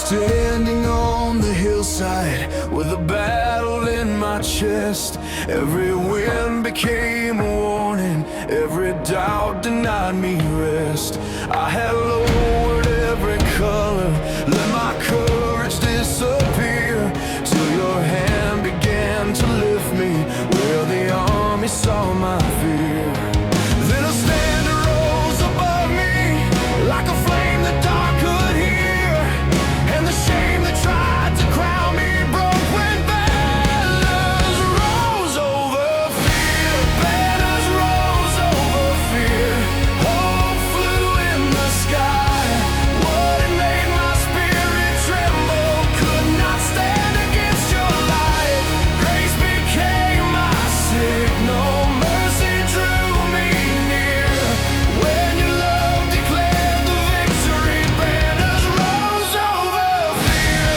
Standing on the hillside with a battle in my chest. Every wind became a warning, every doubt denied me rest. I had lowered every color, let my courage disappear, till your hand began to lift me where the army saw my fear. Then a standard rose above me like a flame the dark could hear, and the shame that tried to crown me broke when banners rose over fear. Banners rose over fear. Hope flew in the sky. What had made my spirit tremble could not stand against your light. Grace became my signal. Mercy drew me near. When your love declared the victory, banners rose over fear.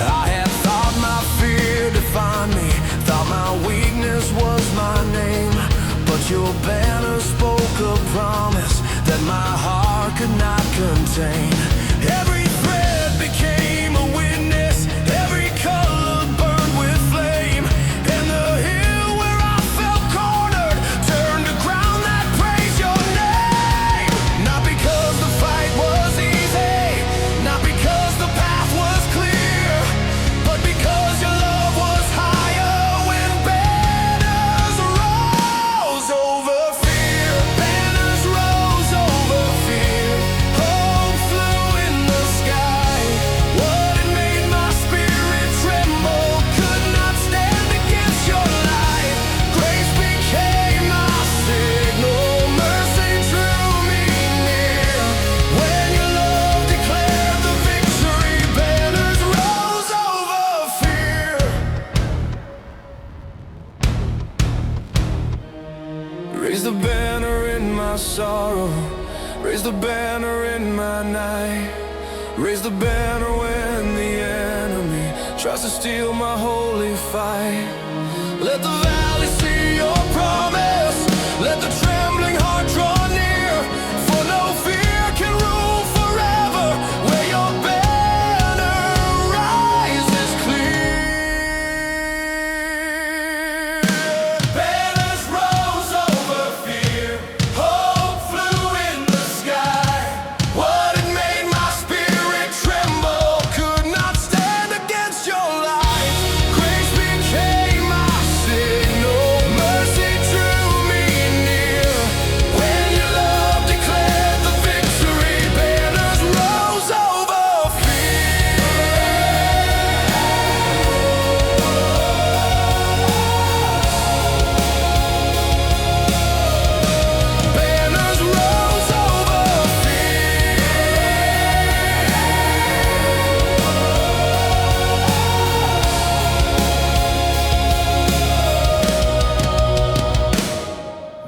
I had thought my fear defined me, thought my weakness was my name, but your banner spoke a promise that my heart could not contain. Every thread became a witness, every color burned with flame, and the hill where I felt cornered turned to ground that praised your name. Not because the fight was easy, not because the path was clear, but because your love was higher when banners rose over fear. Banners rose over fear. Hope flew in the sky. What had made my spirit tremble could not stand against your light. Grace became my signal. Mercy drew me near. When your love declared the victory, banners rose over fear. Raise the banner in my sorrow, raise the banner in my night, raise the banner when the enemy tries to steal my holy fight. Let the valley see your promise, let the trembling heart draw near, for no fear can rule forever where your banner rises clear. Banners rose over fear. Hope flew in the sky. What had made my spirit tremble could not stand against your light. Grace became my signal. Mercy drew me near. When your love declared the victory, banners rose over fear. Banners rose over fear.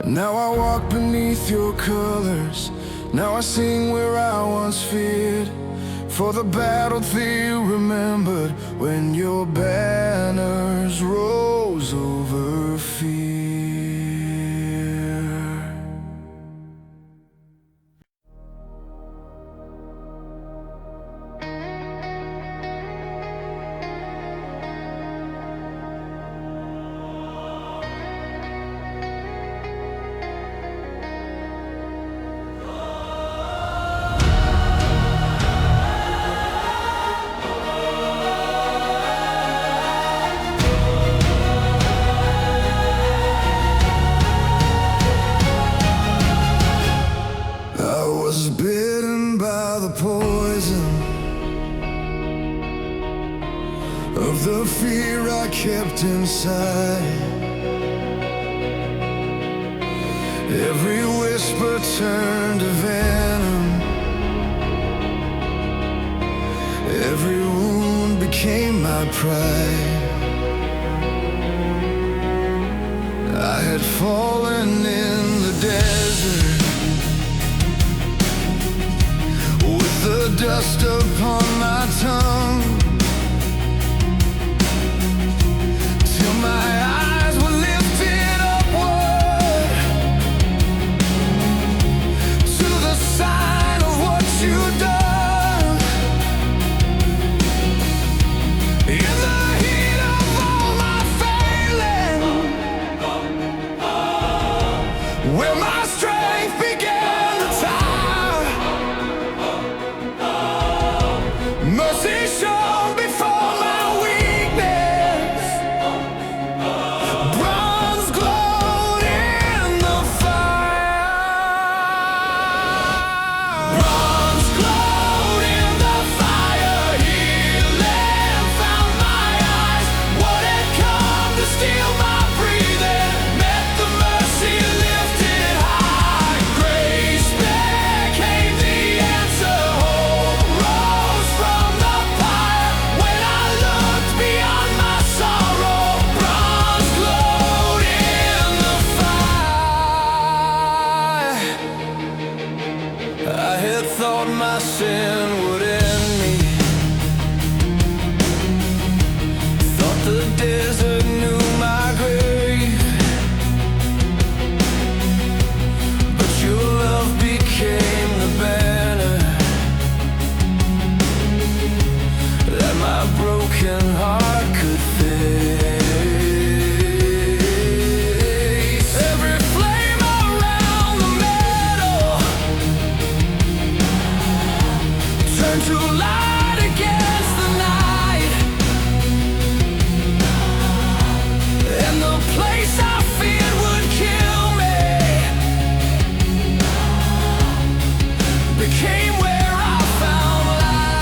Now I walk beneath your colors. Now I sing where I once feared. For the battle fear remembered when your banners rose over fear. I was bitten by the poison of the fear I kept inside. Every whisper turned to venom. Every wound became my pride. I had fallen in the desert with the dust upon my tongue, till my eyes where my strength began to tire. Mercy shone before my weakness. Bronze glowed in the fire. Bronze glowed in the fire. Healing found my eyes. What had come to steal my breathing met the mercy lifted high. Grace became the answer. Hope rose from the fire. When I looked beyond my sorrow, bronze glowed in the fire. I had thought my sin would end me. Thought the desert knew my grave. But your love became the banner that my broken heart could face. Every flame around the meadow turned to light against the night. And the place I feared would kill me became where I found life.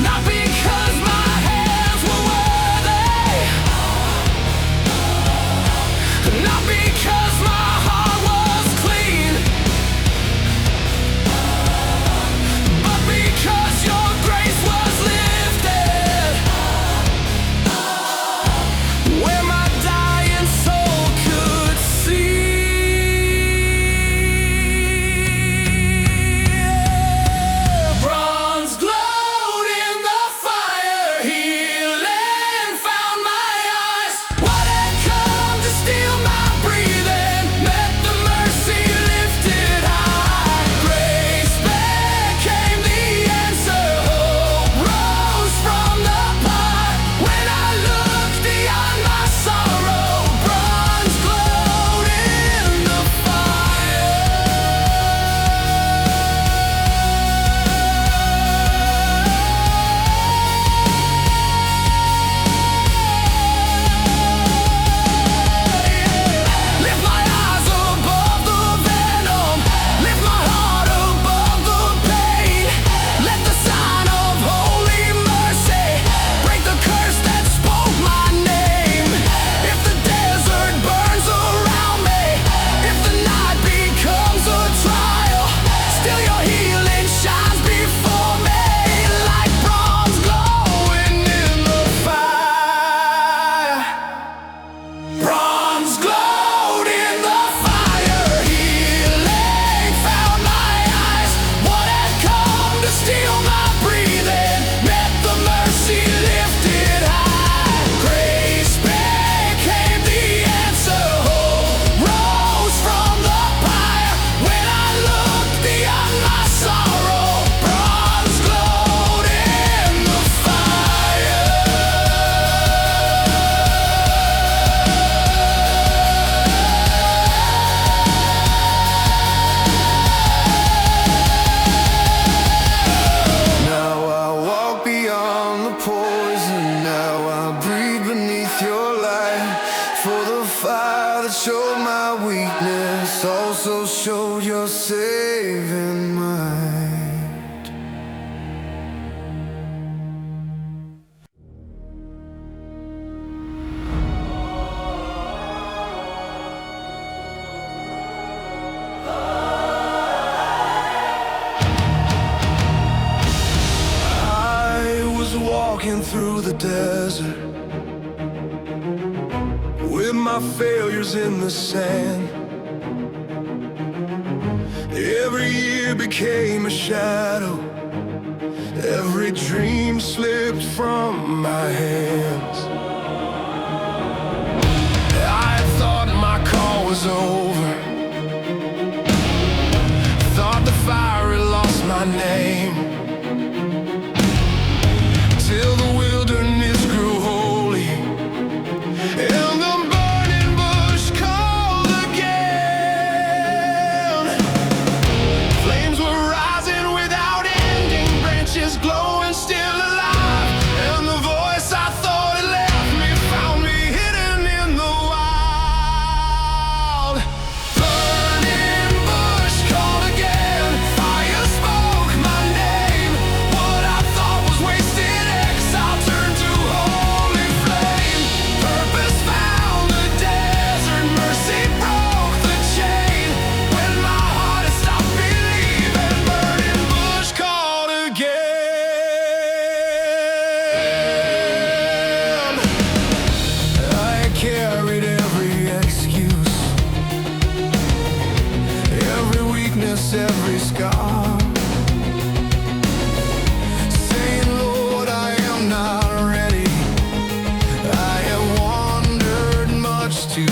Not because my hands were worthy, not because my heart was clean, but because your grace was lifted, where my dying soul could see. Bronze glowed in the fire. Healing found my eyes. What had come to steal my breathing met the mercy lifted high. Grace became the answer. Hope rose from the fire. When I looked beyond my sorrow, bronze glowed in the fire. Lift my eyes above the venom, lift my heart above the pain. Let the sign of holy mercy break the curse that spoke my name. If the desert burns around me, if the night becomes a trial, still your healing shines before me like bronze glowing in the fire. Bronze glowed in the fire. Healing found my eyes. What had come to steal my breathing met the mercy lifted high. Grace became the answer. Hope rose from the fire. When I looked beyond my sorrow, bronze glowed in the fire. Now I walk beyond the poison. Now I breathe beneath your light. For the fire that showed my weakness also showed your saving might. I was walking through the desert with my failures in the sand. Every year became a shadow. Every dream slipped from my hands. I thought my call was over. Thought the fire had lost my name. Till the wilderness grew holy, and the burning bush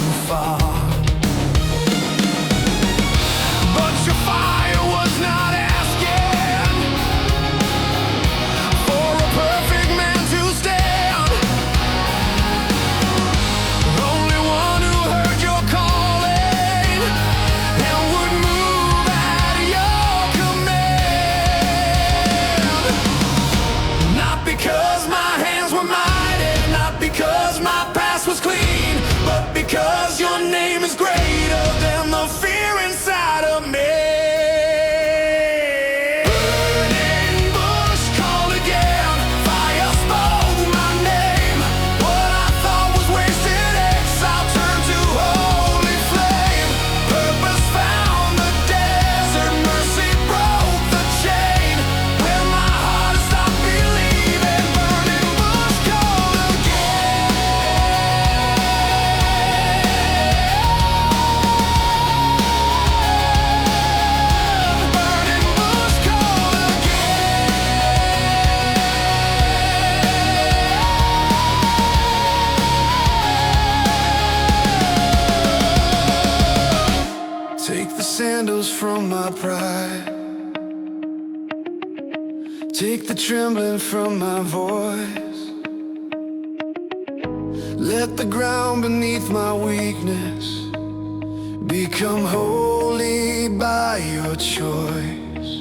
too far. But your fire was not asking for a perfect man to stand. Only one who heard your calling and would move at your command. Not because my hands were mighty, not because my past was clean, but because your name is greater than the fear inside of me. Burning bush called again, fire spoke my name. What I thought was wasted exile turned to holy flame. Purpose found the desert, mercy broke the chain. When my heart stopped believing, burning bush called again. Burning bush called again. Take the sandals from my pride, take the trembling from my voice. Let the ground beneath my weakness become holy by your choice.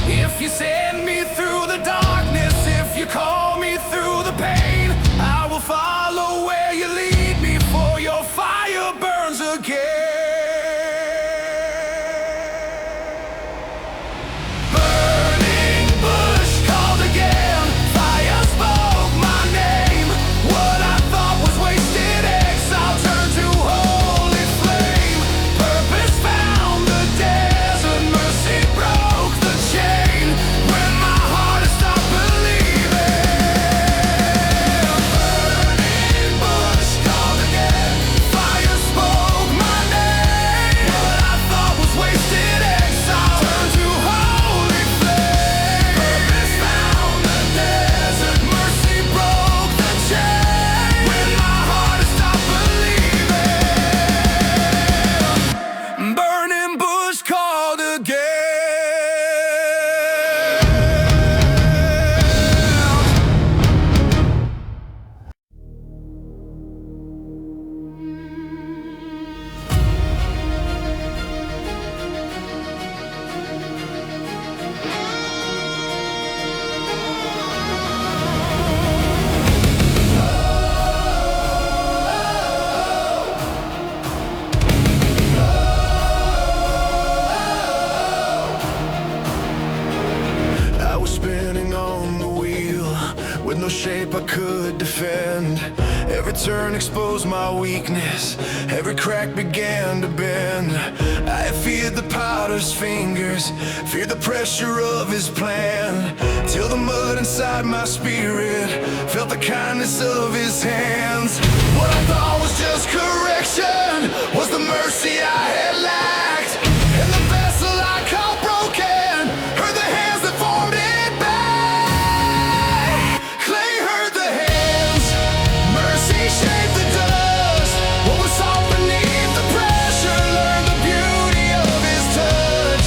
If you send me through the darkness, if you call me through the pain, I will follow where you lead me, for your fire burns again. Burning bush called again, fire spoke my name. What I thought was wasted exile turned to holy flame. Purpose found the desert, mercy broke the chain. When my heart has stopped believing. Burning bush called again, fire spoke my name. What I thought was wasted exile turned to holy flame. Purpose found the desert, mercy broke the chain. When my heart has stopped believing. Burning bush called again. I was spinning on the wheel with no shape I could defend. Every turn exposed my weakness, every crack began to bend. I feared the potter's fingers, feared the pressure of his plan, till the mud inside my spirit felt the kindness of his hands. What I thought was just correction was the mercy I had lacked, and the vessel I called broken heard the hands that formed it back. Clay heard the hands, mercy shaped the dust. What was soft beneath the pressure learned the beauty of his touch.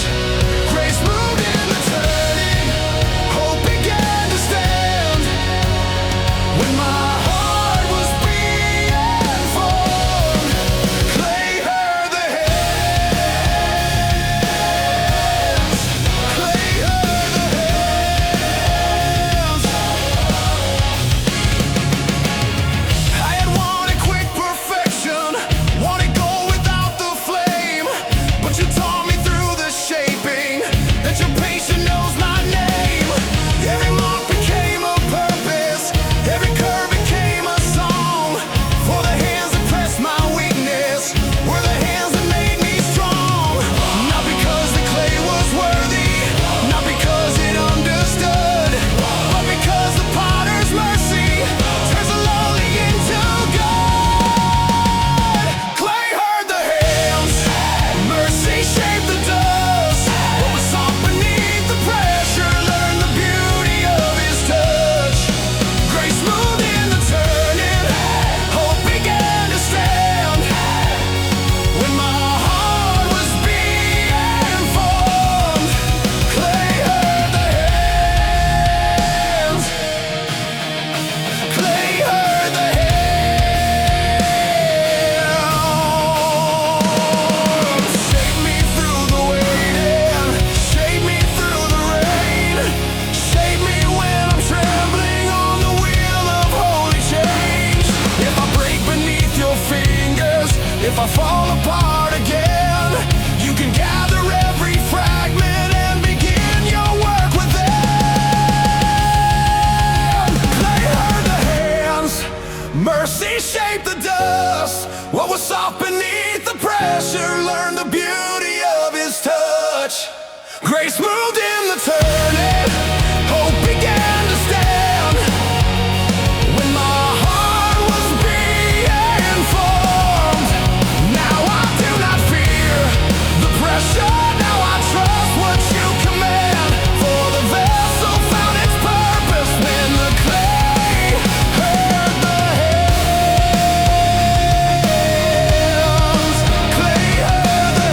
Grace moved in the turning, hope began to stand. When my heart was beating the dust. What was soft beneath the pressure, learned the beauty of his touch. Grace moved in the turning, hope began to stand. When my heart was being formed, now I do not fear the pressure. Now I trust what you command. For the vessel found its purpose when the clay heard the hands. Clay heard the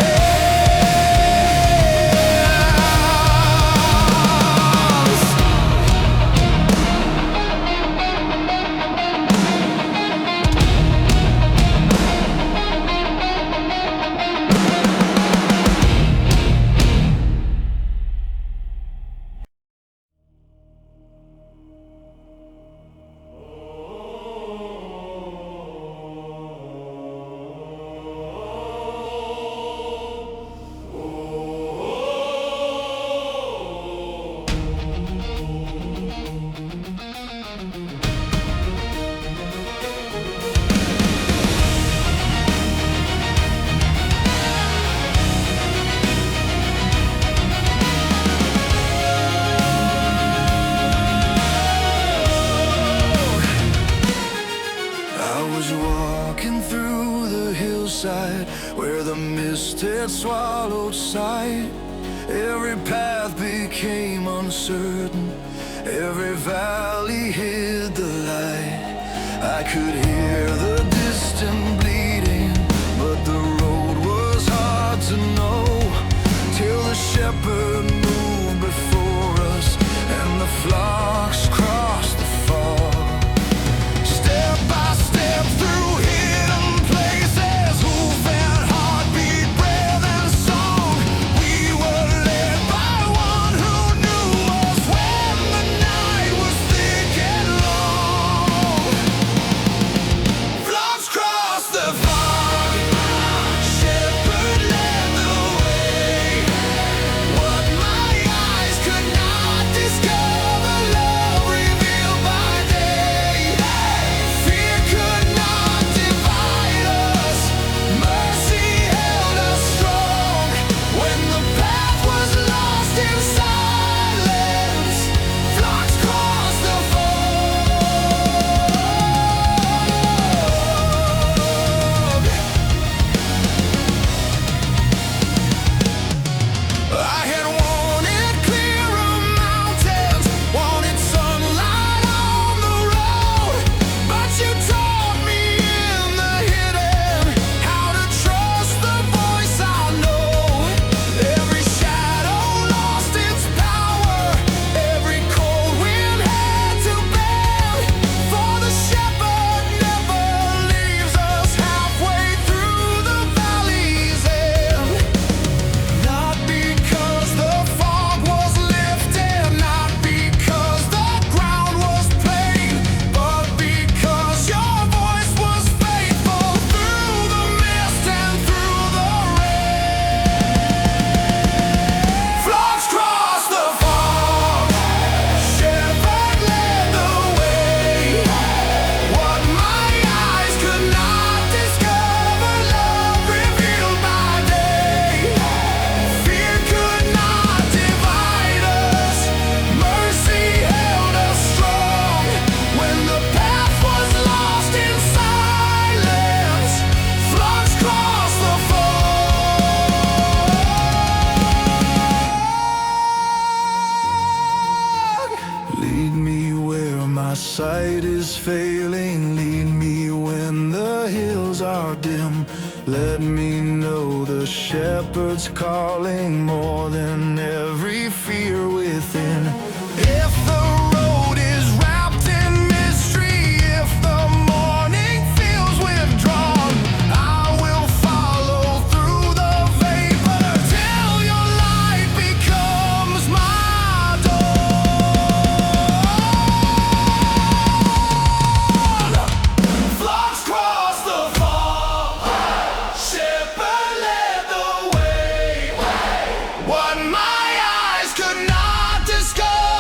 where the mist had swallowed sight. Every path became uncertain, every valley hid the light. I could hear the distant bleeding, but the road was hard to know, till the shepherd moved before us and the flocks crossed the fog. Step by step through hidden places, hoof and heartbeat, breath and song. We were led by one who knew us when the night was thick and long. Flocks crossed the fog, shepherd led the way. What my eyes could not discover, love revealed by day. Fear could not divide us, mercy held us strong. When the path was lost in silence, flocks crossed the fog. I had wanted clearer mountains, wanted sunlight on the road, but you taught me in the hidden how to trust the voice I know. Every shadow lost its power, every cold wind had to bend. For the shepherd never leaves us halfway through the valley's end. Not because the fog was lifted, not because the ground was plain, but because your voice was faithful through the mist and through the rain. Flocks crossed the fog, shepherd led the way. What my eyes could not discover, love revealed by day. Fear could not divide us, mercy held us strong. When the path was lost in silence, flocks crossed the fog. Lead me where my sight is failing, lead me when the hills are dim. Let me know the shepherd's calling more than every fear within. If the road is wrapped in mystery, if the morning feels withdrawn, I will follow through the vapor till your light becomes my dawn. Flocks cross the fog, shepherd led the way. What my eyes could not discover,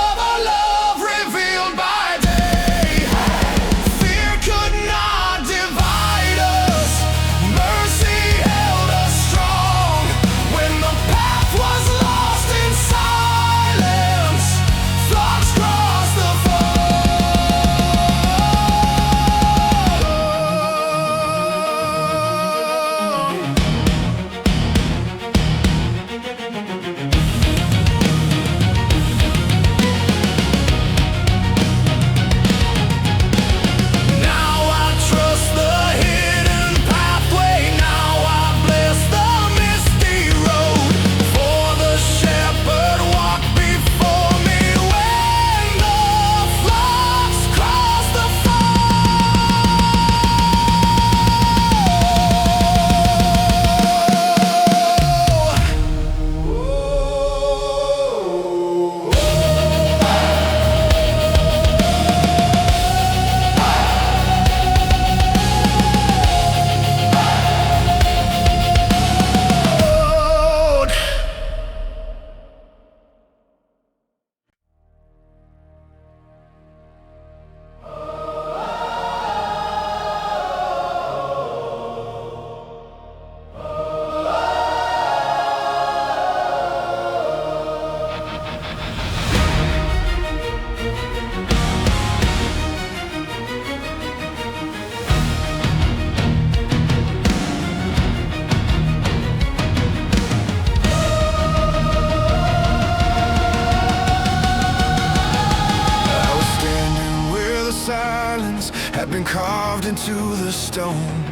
home.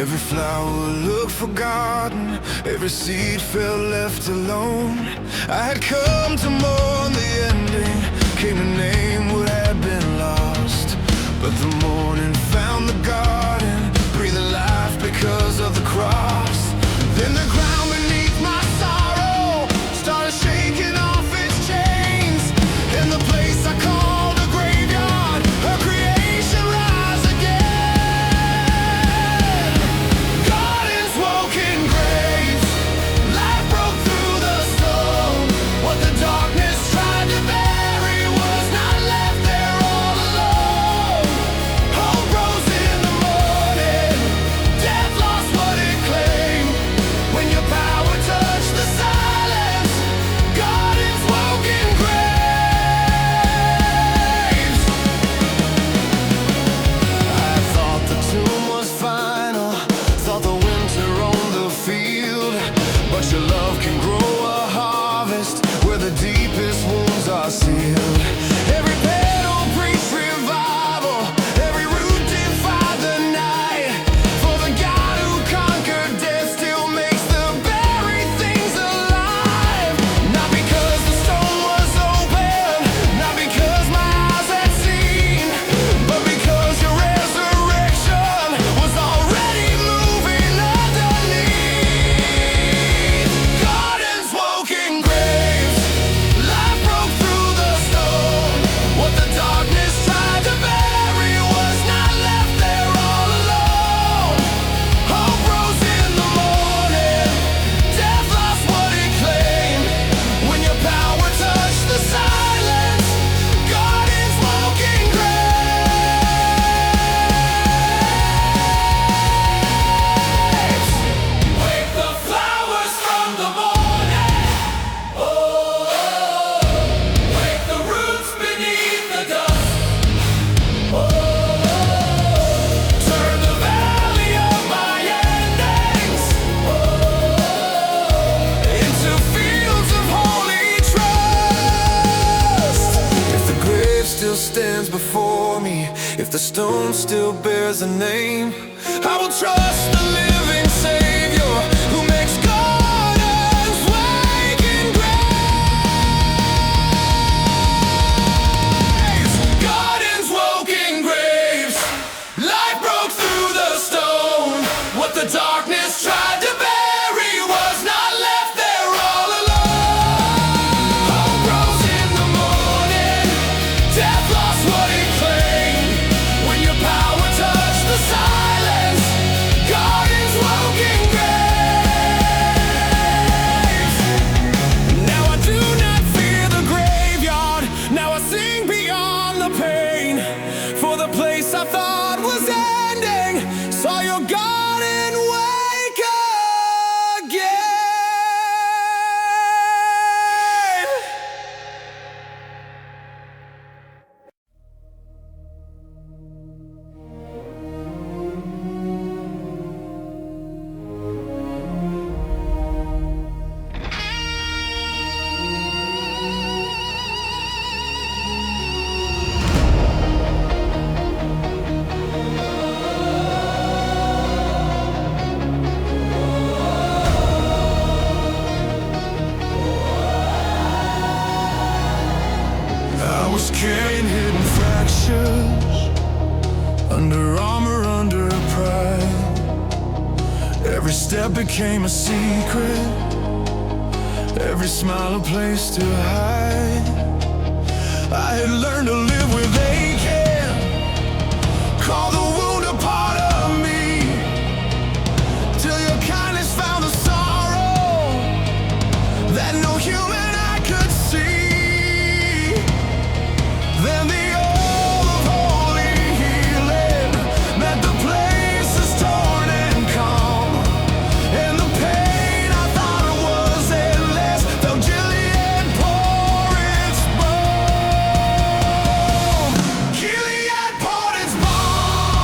Every flower looked forgotten, every seed fell left alone. I had come to mourn the ending, came to name what had been lost. But the morning found the garden, breathing life because of the cross. Then the ground beneath my sorrow started shaking off its chains. In the place I called a graveyard, her creation rise again. Gardens woke in graves, light broke through the stone. What the darkness tried to bury was not left there all alone. Hope rose in the morning, death lost what it claimed. When your power touched the silence, gardens woke in graves. I thought the tomb was final, thought the winter owned the field. But your love can grow a harvest where the deepest wounds are sealed. Every petal preached revival, every root defied the night. For the God who conquered death still makes the buried things alive. Not because the stone was open, not because my eyes had seen, but because your resurrection was already moving underneath. Gardens woke in graves, life broke through the stone. What the darkness tried to bury was not left there all alone. Hope rose in the morning, death lost what it claimed. When your power touched the silence, gardens woke in graves. Wake the flowers from the morning. Oh, wake the roots beneath the dust. Oh, turn the valley of my endings, into fields of holy trust. If the grave still stands before me, if the stone still bears a name, I will trust the living Savior who makes gardens wake in graves. Gardens woke in graves, light broke through the stone. What the darkness tried to bury was not left there all alone. Hope rose in the morning, death lost what it claimed. When your power touched the silence, gardens woke in graves. Now I do not fear the graveyard, now I sing beyond the pain. For the place I thought was ending saw your garden wake again. I was carrying hidden fractures, under armor, under pride. Every step became a secret, every smile a place to hide. I had learned to live with aching, call the wound a part of me, till your kindness found the sorrow that no human eye could see. Then the oil of holy healing met the places torn and calm, and the pain I thought was endless felt Gilead pour its balm. Gilead poured its balm.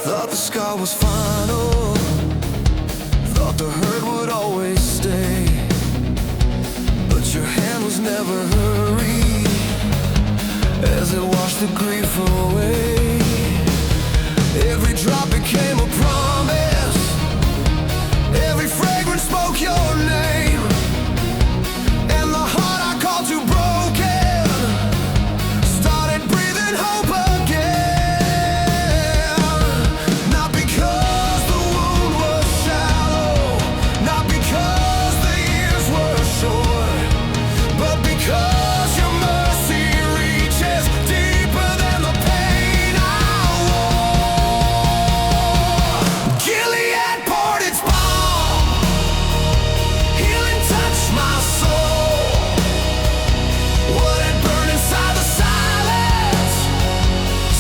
Thought the scar was final, thought the hurt would always stay, but your hand was never hurried as it washed the grief away. Every drop became a promise, every fragrance spoke your name, and the heart I called you broken started breathing hope again. Not because the wound was shallow, not because the years were short, but because your mercy reaches deeper than the pain I wore. Gilead poured its balm, healing touched my soul. What had burned inside the silence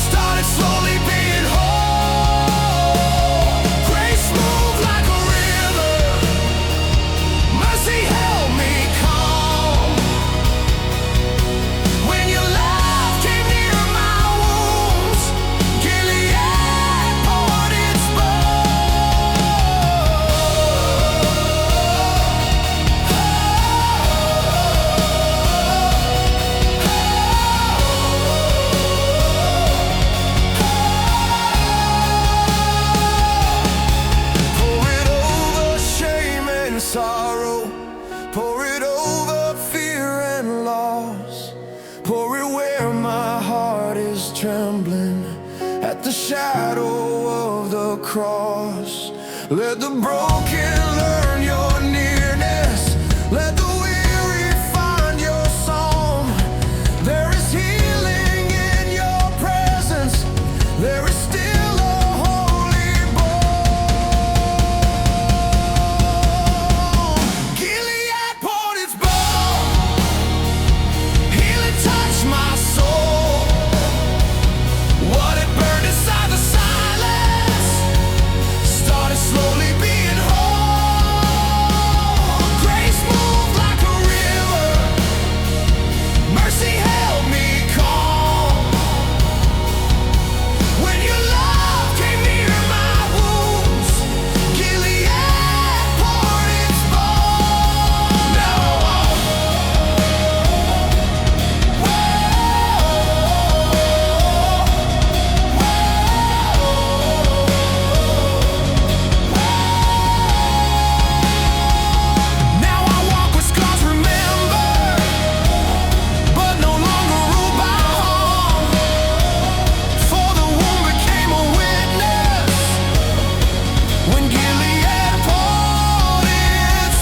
started slowly being whole. Grace moved like a river, mercy held me calm. When your love came near my wounds, Gilead poured its Pour it over shame and sorrow, pour it over fear and loss, pour it where my heart is trembling at the shadow of the cross. Let the broken learn your nearness, let the weary find your song. There is healing in your presence, there is still a holy balm. Gilead poured its balm, healing touched my soul. What had burned inside the silence started slowly being whole. Grace moved like a river, mercy held me calm. When your love came near my wounds, Gilead poured its balm. Now Now I walk with scars remembered, but no longer ruled by harm. For the wound became a witness when Gilead poured its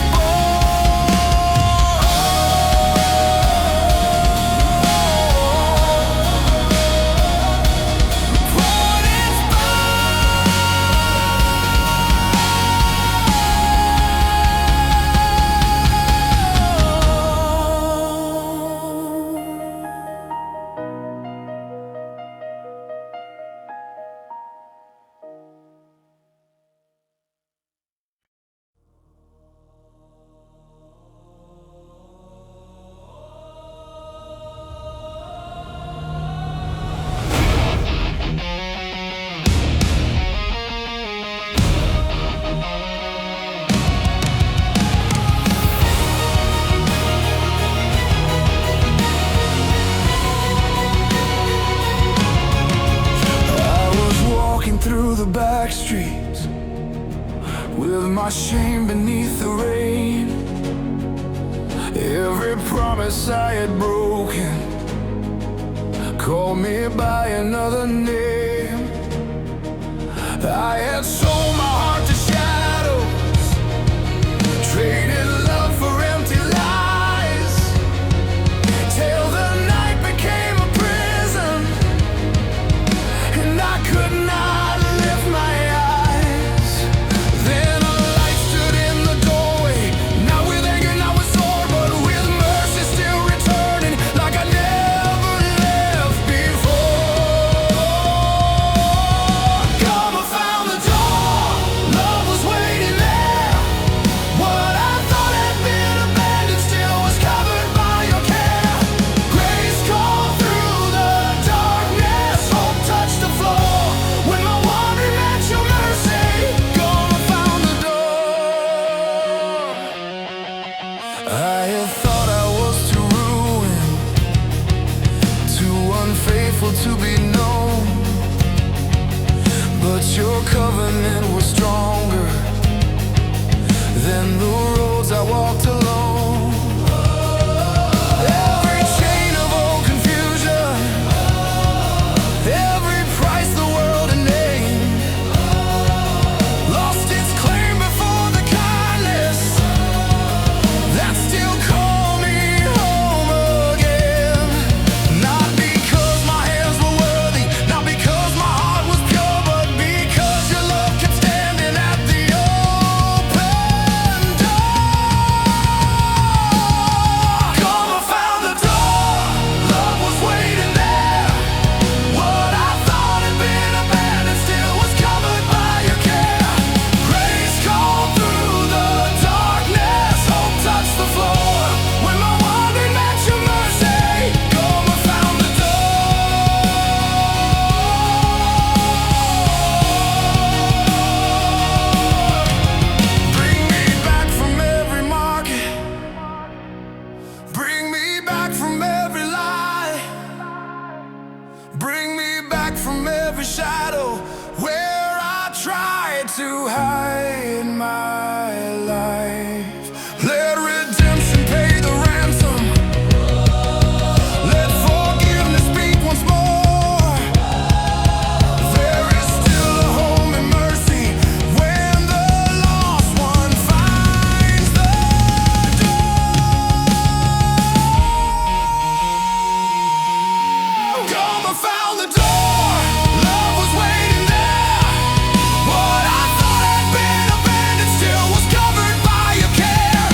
through the back streets with my shame beneath the rain. Every promise I had broken called me by another name. I had sold my heart to shadows, traded love for empty lies, till the night became a prison and I could not lift my eyes. Then a light stood in the doorway, not with anger, not with sword, but with mercy still returning like I never left before. GOMER found the door, covenant was stronger than the roads I walked alone. Every chain of old confusion, every price the world had named, lost its claim before the kindness that still called me home again. Not because my hands were worthy, not because my heart was pure, but because your love kept standing at the open door. Come, I found the door, love was waiting there. What I thought had been abandoned still was covered by your care. Grace called through the darkness, hope touched the floor when my wandering met your mercy. Come, I found the door. Bring me back from every market, bring me back from every lie, bring me back from every shadow where I tried to hide my life. Let redemption pay the ransom, let forgiveness speak once more. There is still a home in mercy when the lost one finds the door. Come, I found the door, love was waiting there. What I thought had been abandoned still was covered by your care.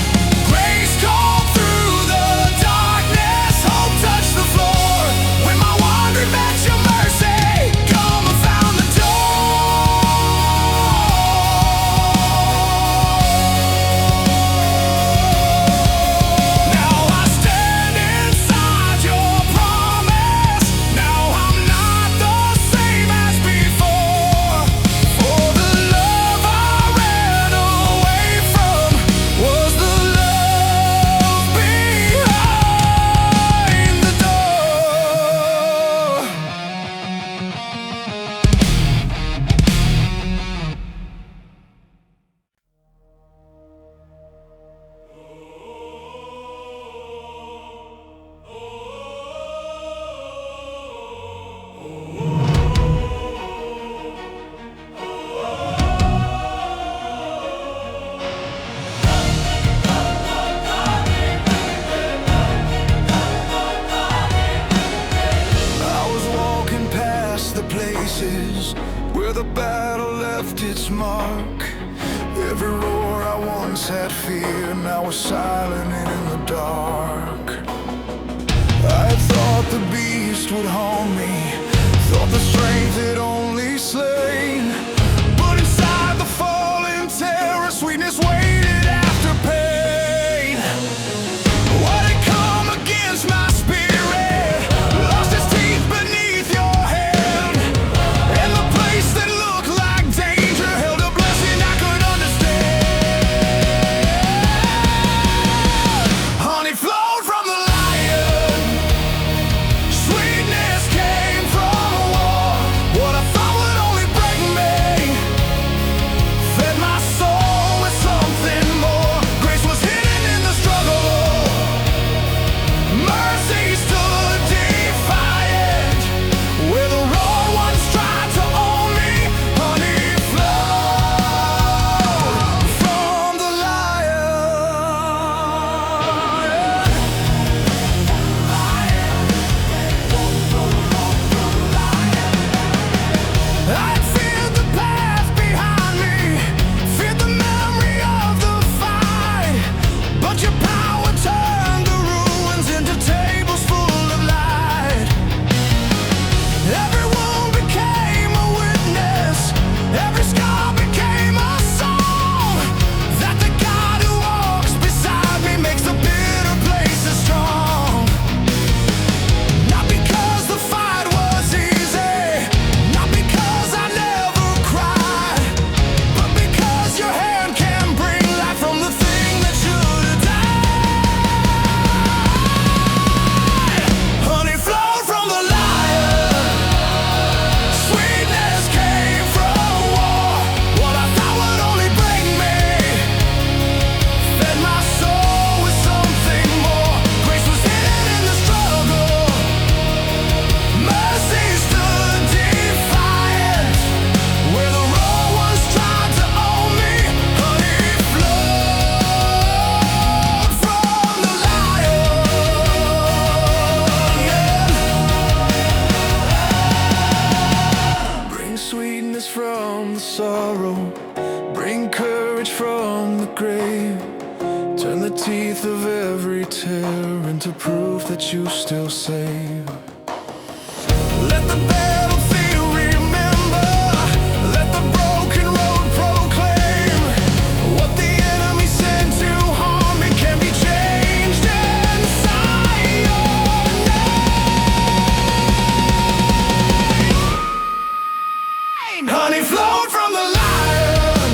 Grace called through the darkness, hope touched the floor when my wandering met your mercy. Come, I found the door. Now I stand inside your promise. Now I'm not the same as before. For the love I ran away from was the love behind the door. I was walking past the places where the battle left its mark. Every roar I once had fear now was silent and in the dark. I thought the beast would haunt me, thought the strength had only slain. But inside the fallen terror, sweetness waited after pain. What had come against my spirit lost its teeth beneath your hand, and the place that looked like danger held a blessing I could understand. Honey flowed from the lion, sweetness came from a war. What I thought would only break me the sorrow, bring courage from the grave. Turn the teeth of every tear into proof that you still save. Let the battlefield remember, let the broken road proclaim what the enemy sent to harm me can be changed inside your name. Honey flowed from the lion,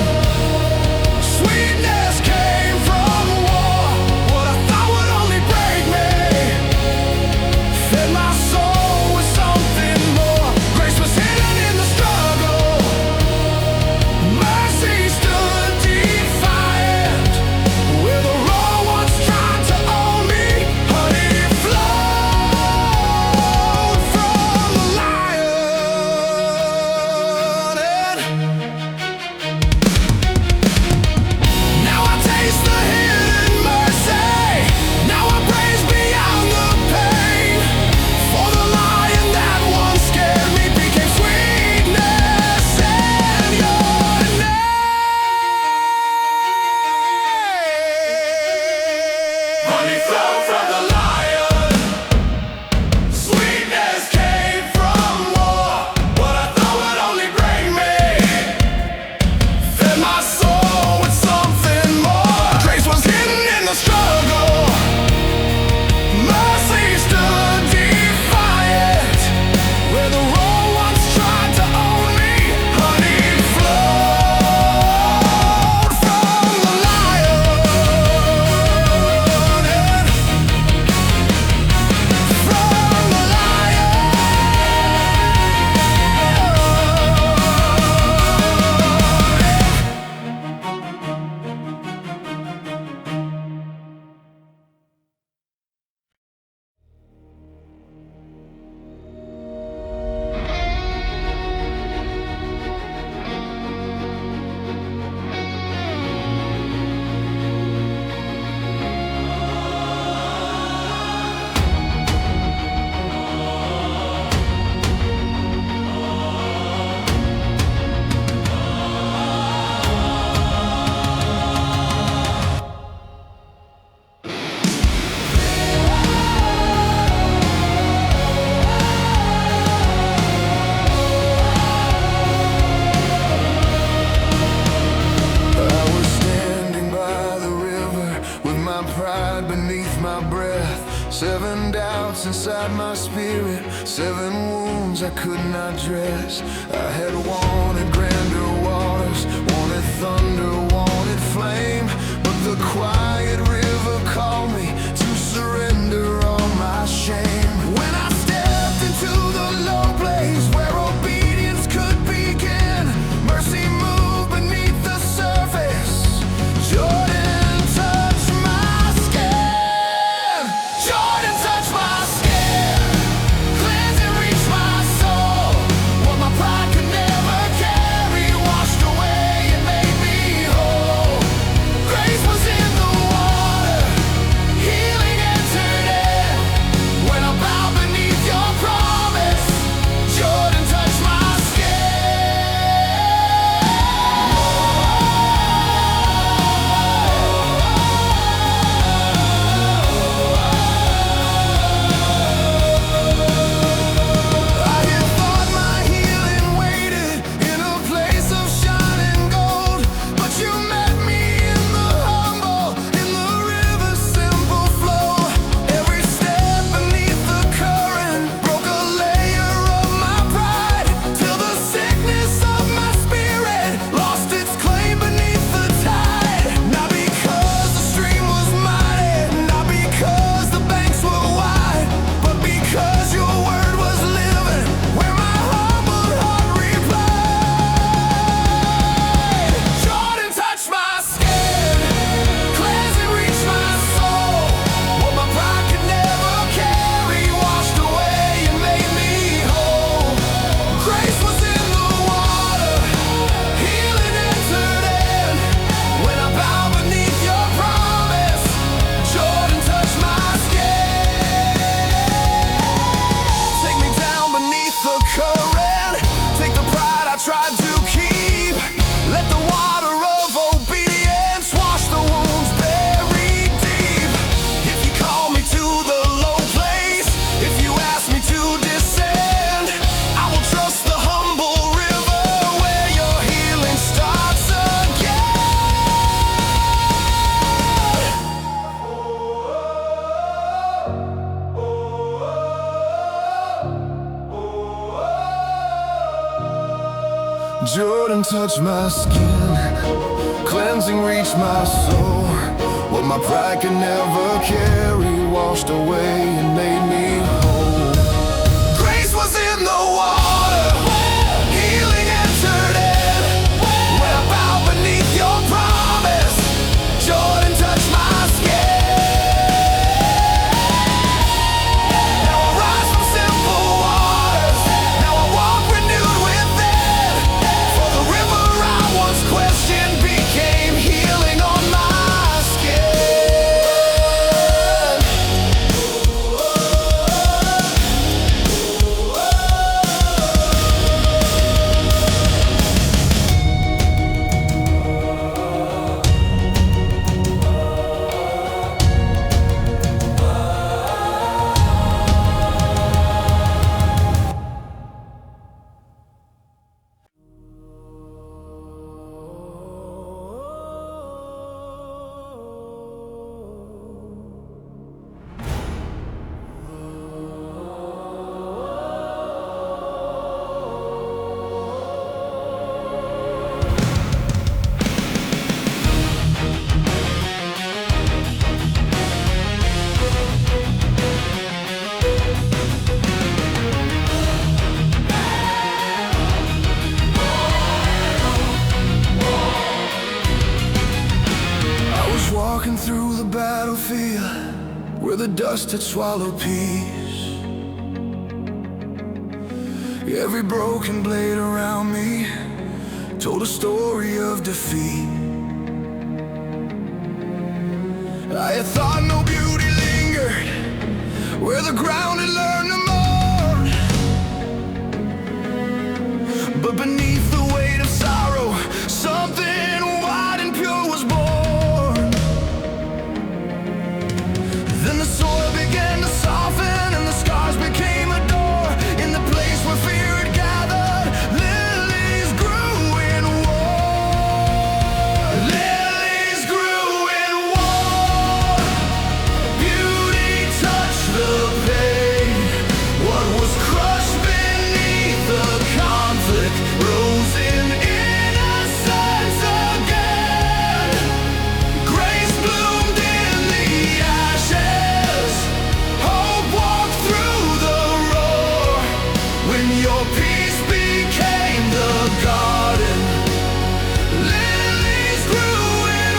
sweetness came from war. What I thought would only break me fed my soul with something more. Grace was hidden in the struggle, mercy stood defiant. Where the raw ones tried to own me, honey flowed from the lion. Now I taste the hidden mercy, now I praise beyond the pain. For the lion that once scared me became sweetness in your name. Honey flowed from the lion, sweetness came from war. What I thought would only break me fed my soul with something more. Grace was hidden in the struggle, mercy stood defiant. Where the raw ones tried to own me, honey flowed from the lion. From the lion. I was standing by the river with my pride beneath my breath. 7 doubts inside my spirit, 7 wounds I could not dress. I had wanted grander waters, wanted thunder, wanted flame, but the quiet river called me to surrender all my shame. When I stepped into the low place where obedience could begin, mercy moved beneath the surface. Jordan touched my skin. Jordan touched my skin. Cleansing reached my soul. What my pride could never carry. touched my skin, cleansing reached my soul. What my pride could never carry washed away and made me whole. Grace was in the water, healing entered in. When I bowed beneath your promise, Jordan touched my skin. Now I rise from simple waters, now I walk renewed within. For the river I once questioned became healing on my skin. Walking through the battlefield where the dust had swallowed peace. Every broken blade around me told a story of defeat. I had thought no beauty lingered where the ground had learned to mourn. But beneath the weight of sorrow, something wide and pure was born. Then the soil began to soften and the scars became a door. In the place where fear had gathered, lilies grew in war. Lilies grew in war. Beauty touched the pain. What was crushed beneath the conflict rose in innocence again. Grace bloomed in the ashes. Hope walked through the roar. When your peace became the garden, lilies grew in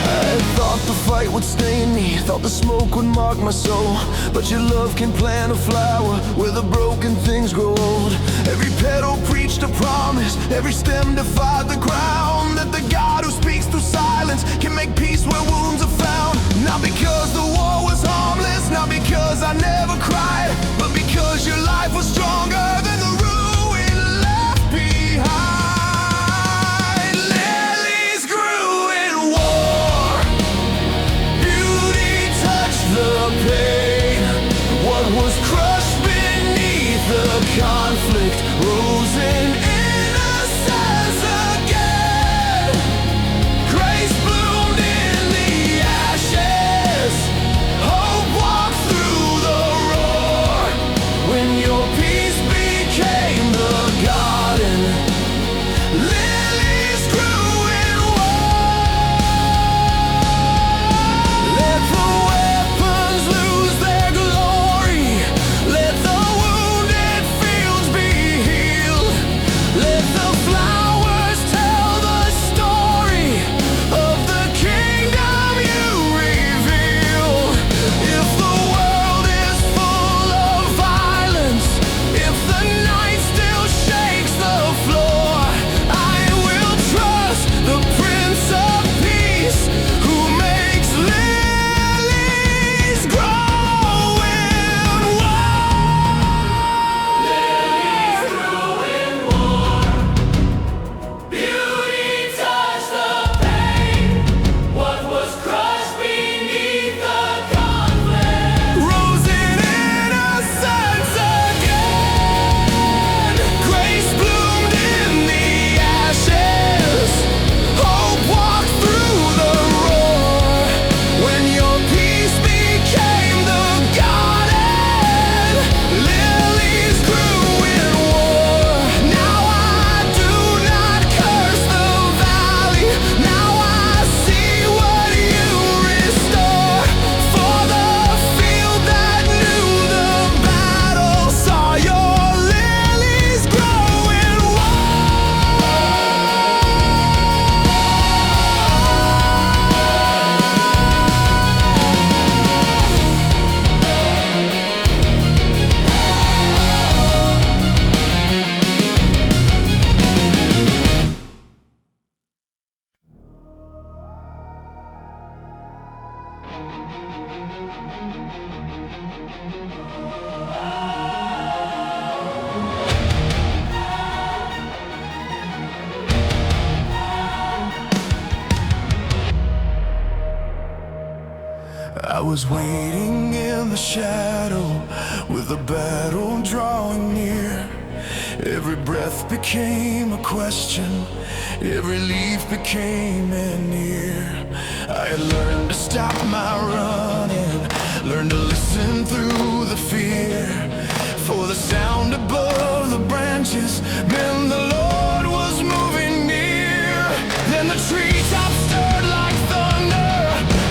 I thought the fight would stain me, thought the smoke would mark my soul. But your love can plant a flower where the broken things grow old. Every petal preached a promise, every stem defied the ground. That the God who speaks through silence can make peace where wounds are found. Not because the war was harmless, not because I never cried, but because your life was stronger than the ruin left behind. Lilies grew in war. Beauty touched the pain. What was crushed beneath the conflict rose in innocence again. Grace bloomed in the ashes. I was waiting in the shadow with the battle drawing near. Every breath became a question, every leaf became an ear. I had learned to stop my running, learned to listen through the fear. For the sound above the branches meant the Lord was moving near. Then the treetops stirred like thunder,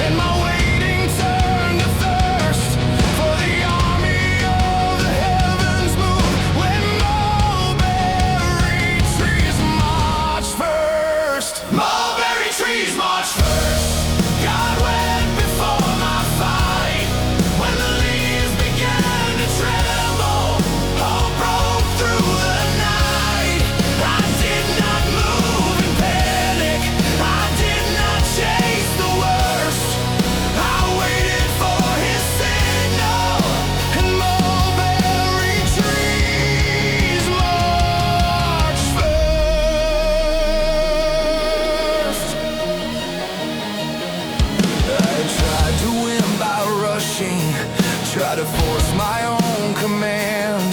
and my waiting turned to thirst. For the army of the heavens moved when mulberry trees marched first. Mulberry trees marched first. God went before my fight. When the leaves began to tremble, hope broke through the night. I did not move in panic, I did not chase the worst. I waited for his signal, and mulberry trees marched first. I tried to win by rushing, tried to force my own command,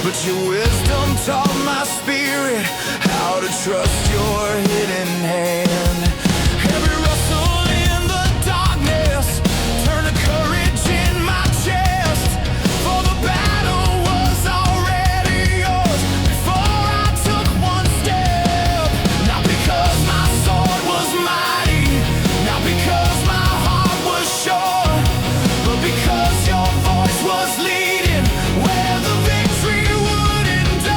but your wisdom taught my spirit how to trust your hidden hand. Every rustle in the darkness turned to courage in my chest. For the battle was already yours before I took one step. Not because my sword was mighty, not because my heart was sure, but because your voice was leading where the victory would endure.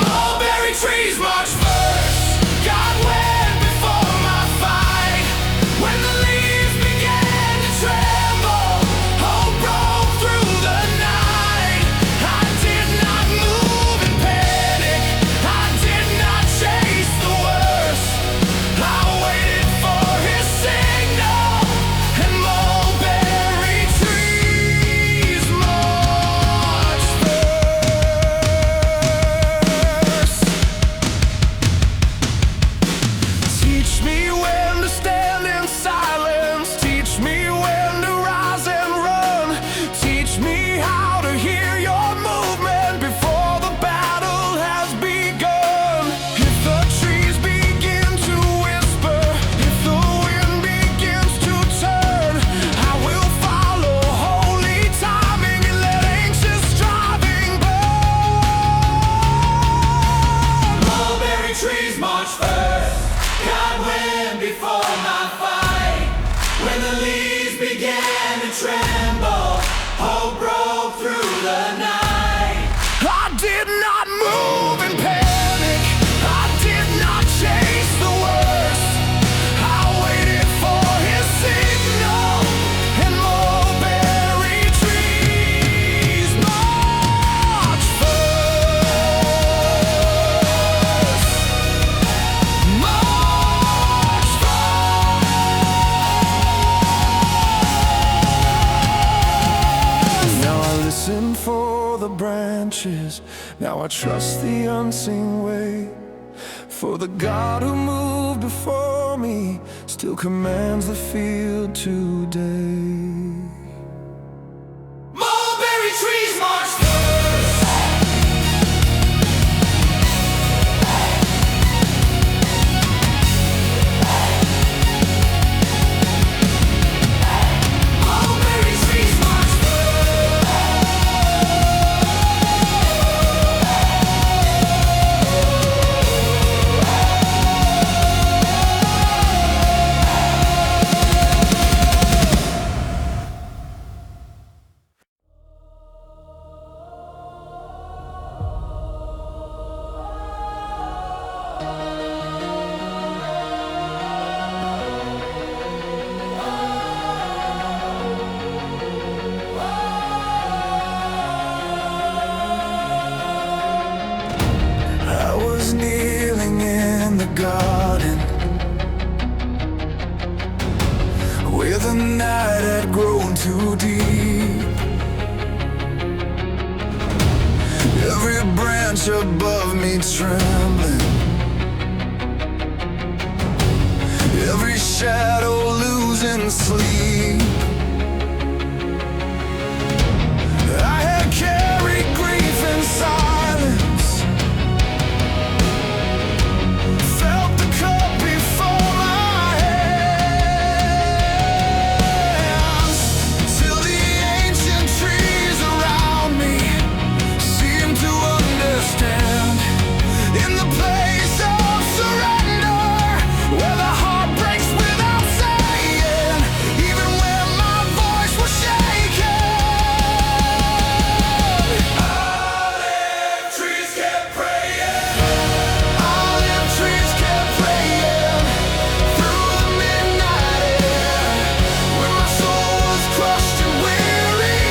Mulberry trees march first. God went before my fight. When the leaves began to tremble, hope broke through the night. I did not move in panic, I did not chase the worst. I waited for his signal, and mulberry trees marched first. Teach me when to stand in silence, teach me when to rise and run. Teach me how to hear your movement before the battle has begun. If the trees begin to whisper, if the wind begins to turn, I will follow holy timing and let anxious striving burn. Mulberry trees march first. God went before my fight. When the leaves began to tremble, hope broke through the night. I did not move in panic, I did not chase the worst. I waited for his signal, and mulberry trees marched first. March first. Now I listen for the branches, now I trust the unseen way. For the God who moved before me still commands the field today. Mulberry trees march first. Mulberry trees march first. night had grown too deep. Every branch above me trembling, every shadow losing sleep. I had carried grief in silence, felt the cup before my hands, till the ancient trees around me seemed to understand. In the place of surrender, where the heart breaks without saying, even when my voice was shaken, olive trees kept praying. Olive trees kept praying through the midnight air. When my soul was crushed and weary,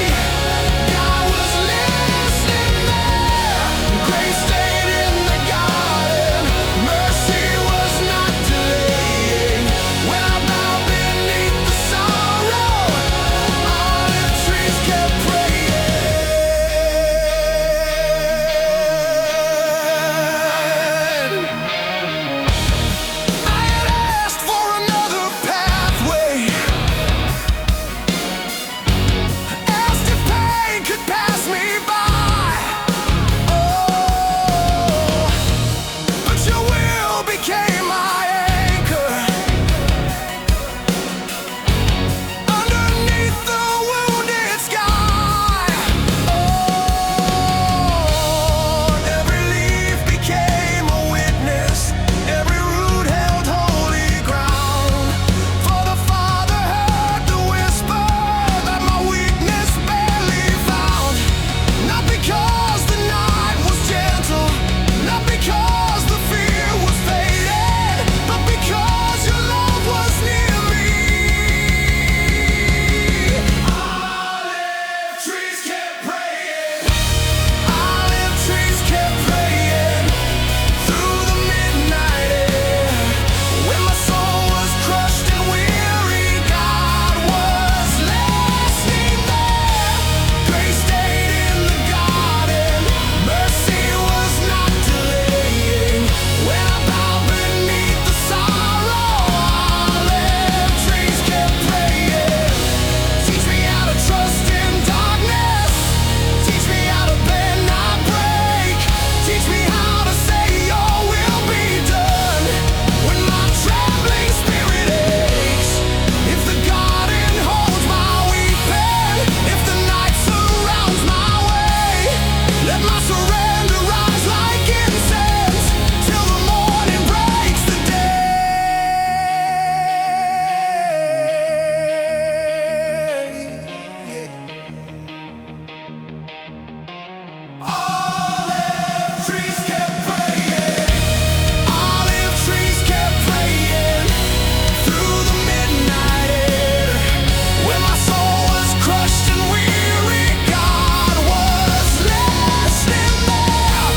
God was listening there. Grace stayed in the garden, mercy was not delaying. When I bowed beneath the sorrow, olive trees kept praying. I had asked for another pathway, asked if pain could pass me by. Oh, but your will became my anchor. Underneath the wounded sky, oh, every leaf became a witness, every root held holy ground. For the Father heard the whisper that my weakness barely found. Not because the night was gentle, not because the fear was faded, but because your love was near me. Olive trees kept praying. Olive trees kept praying through the midnight air. When my soul was crushed and weary, God was listening there. Grace stayed in the garden, mercy was not delaying. When I bowed beneath the sorrow, olive trees kept praying. Teach me how to trust in darkness, teach me how to bend, not break. Teach me how to say your will be done when my trembling spirit aches. If the garden holds my weeping, if the night surrounds my way, let my surrender rise like incense till the morning breaks the day. Olive trees kept praying. Olive trees kept praying through the midnight air. When my soul was crushed and weary, God was listening there.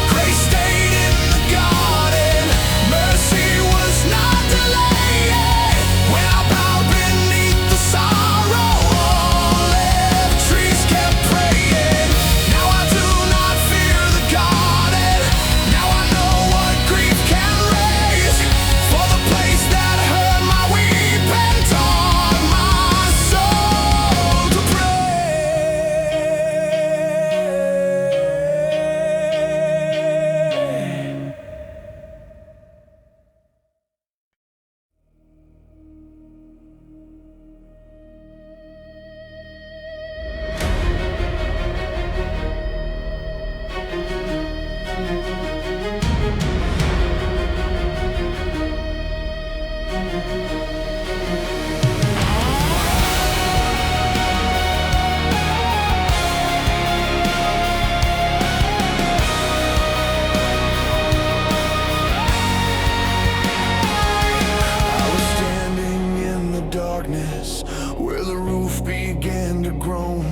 Grace stayed in the garden, mercy was not delaying. When I bowed beneath the sorrow, olive trees kept praying. Now I do not fear the garden. Now I know what grief can raise. For the place that heard my weeping taught my soul to pray. I was standing in the darkness where the roof began to groan.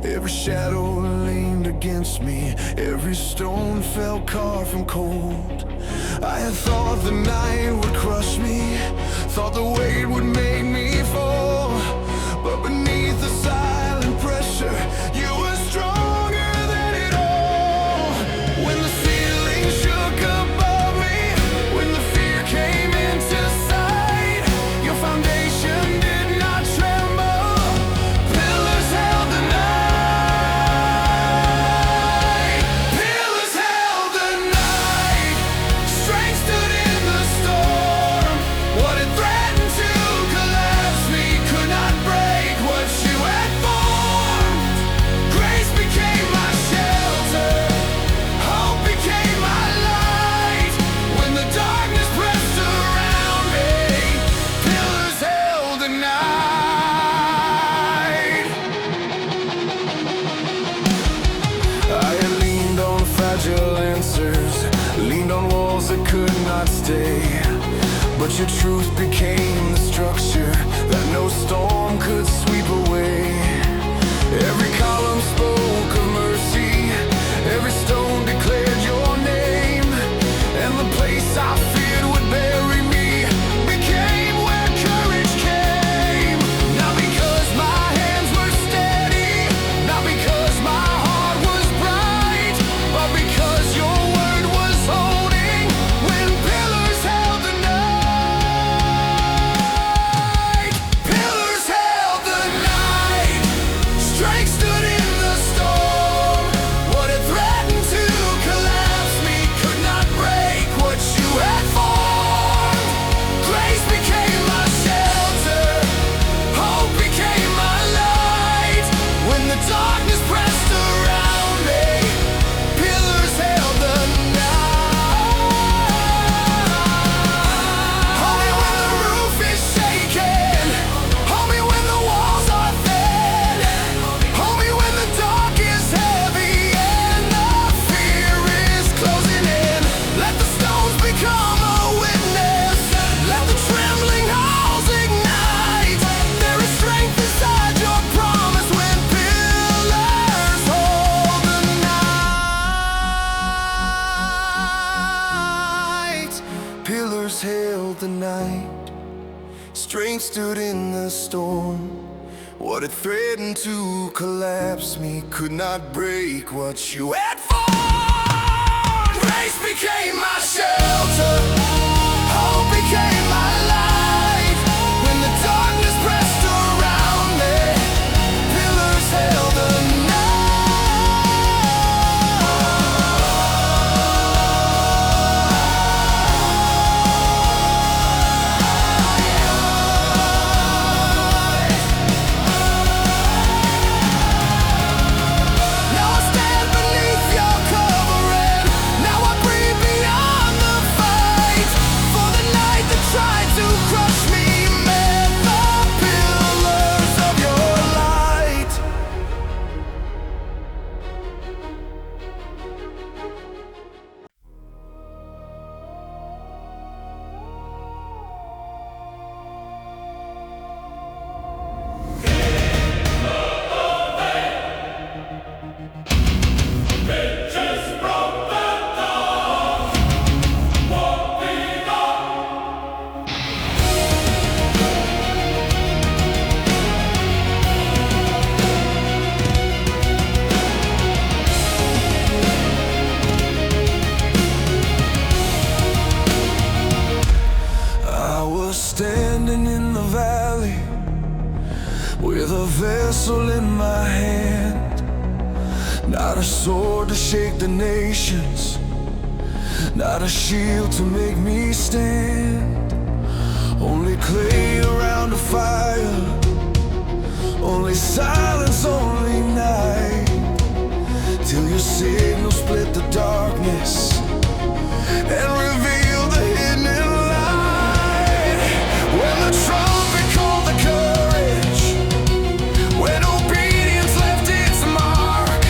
Every shadow leaned against me, every stone fell carved from cold. I had thought the night would crush me, thought the weight would make me fall. your truth became the structure that no storm could sweep away. Every column spoke of mercy, every stone declared your name, and the place I feared would bury me became where courage came. Not because my hands were steady, not because my heart was bright, but because your word was holding when pillars held the night. Pillars held the night. Strength stood in the storm. What had threatened to collapse me could not break what you had formed. Grace became my shelter, hope became my light. When the darkness pressed around me, pillars held the night. Hold me when the roof is shaking, hold me when the walls are thin, hold me when the dark is heavy and the fear is closing in. Let the stones become a witness, let the trembling halls ignite. There is strength inside your promise when pillars hold the night. Pillars held the night. Strength stood in the storm. What had threatened to collapse me could not break what you had formed. Grace became my shelter, hope became my light. When the darkness pressed around me, pillars held the Now I stand beneath your covering. Now I breathe beyond the fight. For the night that tried to crush me met the pillars of your light. I was standing in the valley with a vessel in my hand, not a sword to shake the nations, not a shield to make me stand. Only clay around a fire, only silence, only night, till your signal split the darkness and reveal the hidden light. When the trumpet called the courage, when obedience left its mark,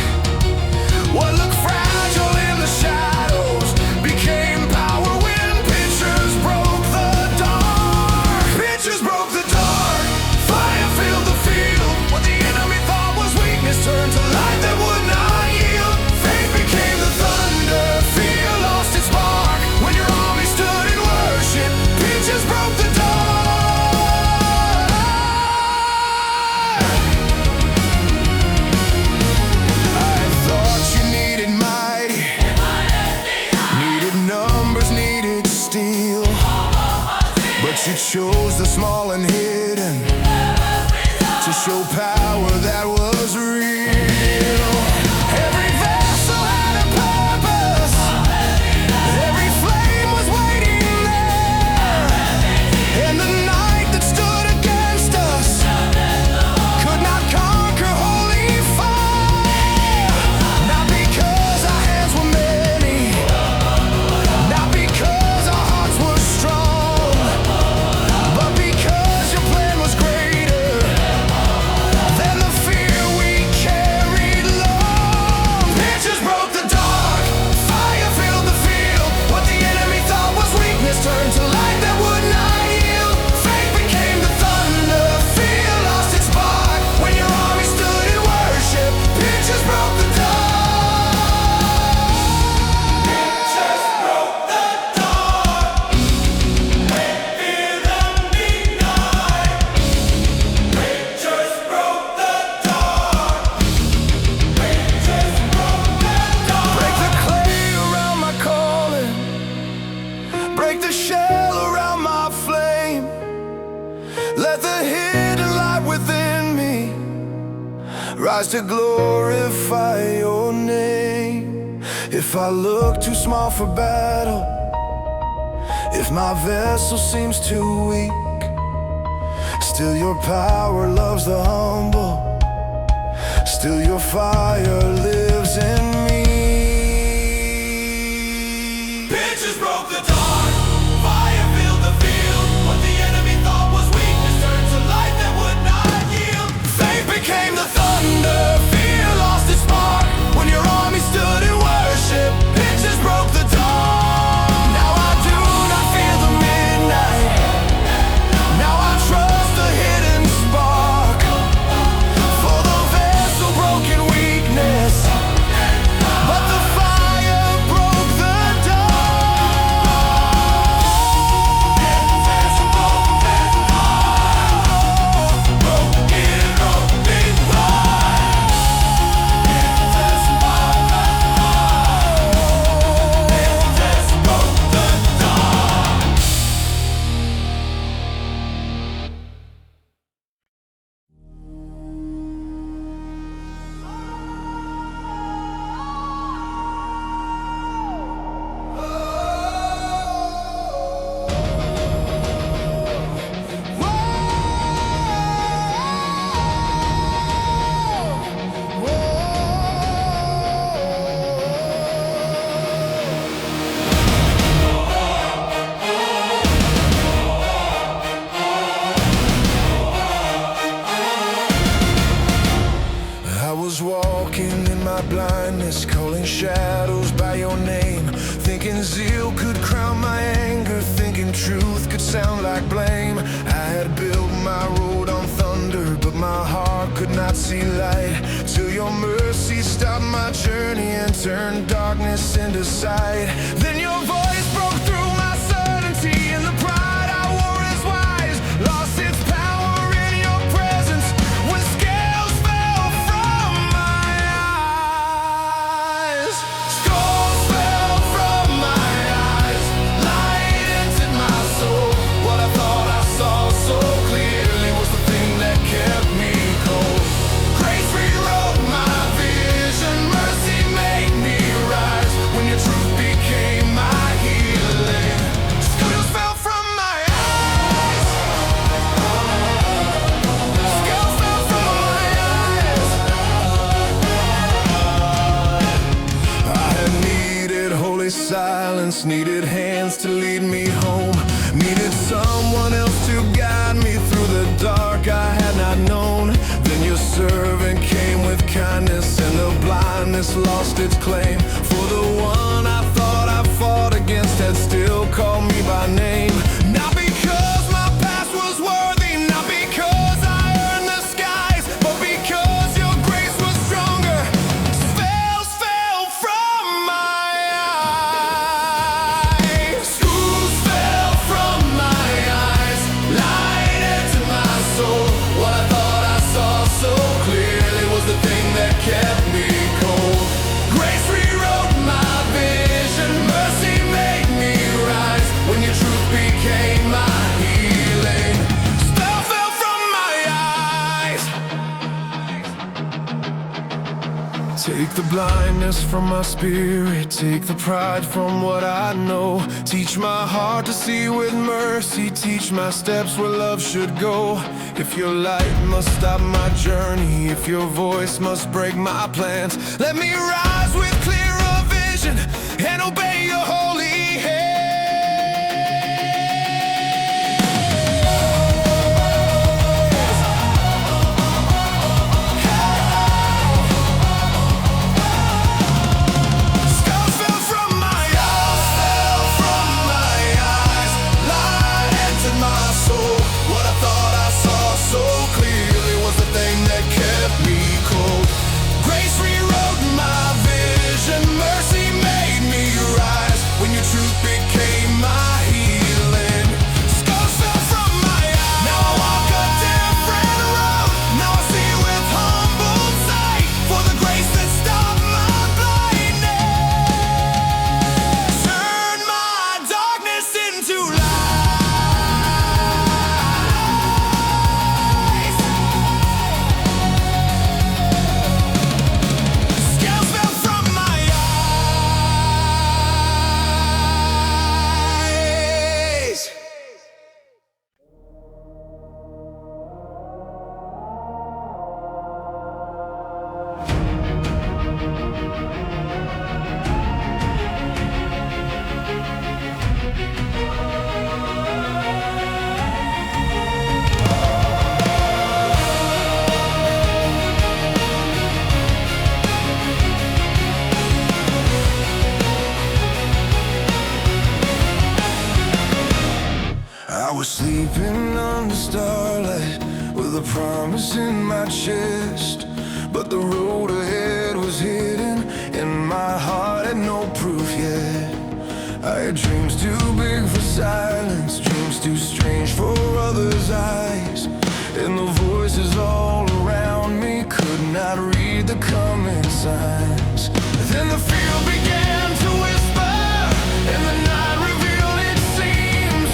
what looked fragile in the shadows became power when pictures broke the dark. Pictures broke the dark, fire filled the field. What the enemy thought was weakness turned to light that would not yield. Faith became the thunder, fear lost its spark. When your army stood in worship, pictures broke the dark. I thought you needed mighty, needed numbers, needed steel, but you chose the small and hidden to show power that was real. Every vessel had a purpose, every flame was waiting there, and the night that stood against us could not conquer holy fire. Not because our hands were many, not because our hearts were strong, but because your plan was greater Let the hidden light within me rise to glorify your name. If I look too small for battle, if my vessel seems too weak, still your power loves the humble, still your fire lives in me. Pitches broke the dawn, fire filled the field. What the enemy thought was weakness turned to light that would not yield. Faith became the thunder, fear lost its spark when your army stood in worship. Pitches broke the dawn. Now I do not fear the midnight. Now I trust the hidden spark. For the vessel broke in weakness, but the fire broke the walking in my blindness, calling shadows by your name, thinking zeal could crown my anger, thinking truth could sound like blame. I had built my road on thunder, but my heart could not see light, till your mercy stopped my journey and turned darkness into sight. Then your voice broke through my certainty, and the pride I wore as wise lost its power in your presence. When scales fell from my eyes, scales fell from my eyes, light entered my soul. What I thought I saw so clearly was the thing that kept me cold. Grace rewrote my vision, mercy made me rise, when your truth became my healing. Scales fell from my eyes, scales fell from my eyes. I had needed holy silence, needed hands to lead me home, needed someone else to guide me through the dark I had not known. Then your servant came with kindness, and the blindness lost its claim. For the one I thought I fought against had still called me by name. Not because my past was worthy, not because I earned the skies, but because your grace was stronger. Spells fell from my eyes, schools fell from my eyes, light into my soul. What I thought I saw so clearly was the thing that kept me cold. Grace rewrote my vision, mercy made me rise, when your truth became my healing. Spell fell from my eyes. Take the blindness from my spirit, take the pride from what I know. Teach my heart to see with mercy, teach my steps where love should go. If your light must stop my journey, if your voice must break my plans, let me rise with clearer vision and obey your holy hand. Scars fell from my eyes, light entered my soul. What I thought I saw so clearly was the thing that kept me cold. Grace rewrote my vision, mercy made me rise, when your truth became the promise in my chest, but the road ahead was hidden, and my heart had no proof yet. I had dreams too big for silence, dreams too strange for others' eyes, and the voices all around me could not read the coming signs. Then the field began to whisper, and the night revealed, it seems,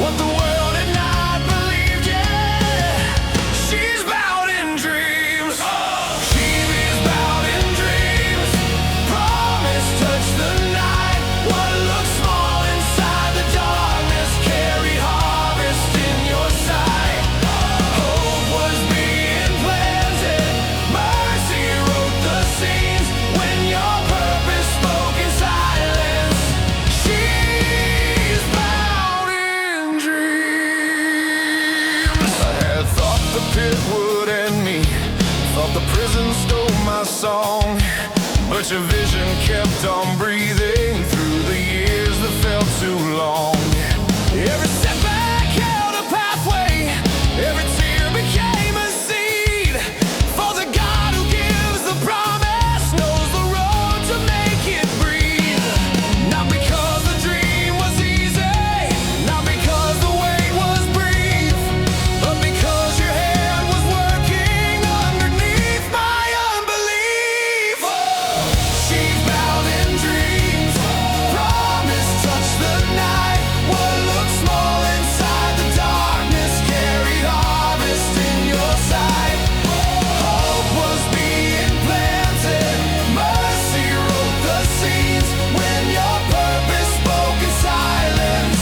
what the world had not believed yet. She's bowed in dreams. She is bowed in dreams. Promise touched the night. What looks small inside the darkness carried harvest in your sight. Hope was being planted. Mercy wrote the scenes when your purpose spoke in silence. She's bowed in dreams. I had thought the pit would end me, thought the prison stole my song, but your vision kept on breathing through the years that felt too long. Every setback held a pathway, every tear became a seed, for the God who gives the promise knows the road to make it breathe. Not because the dream was easy, not because the wait was brief, but because your hand was working underneath my unbelief. She's bowed in dreams. Promise touched the night. What looked small inside the darkness carried harvest in your sight. Hope was being planted. Mercy wrote the scenes when your purpose spoke in silence.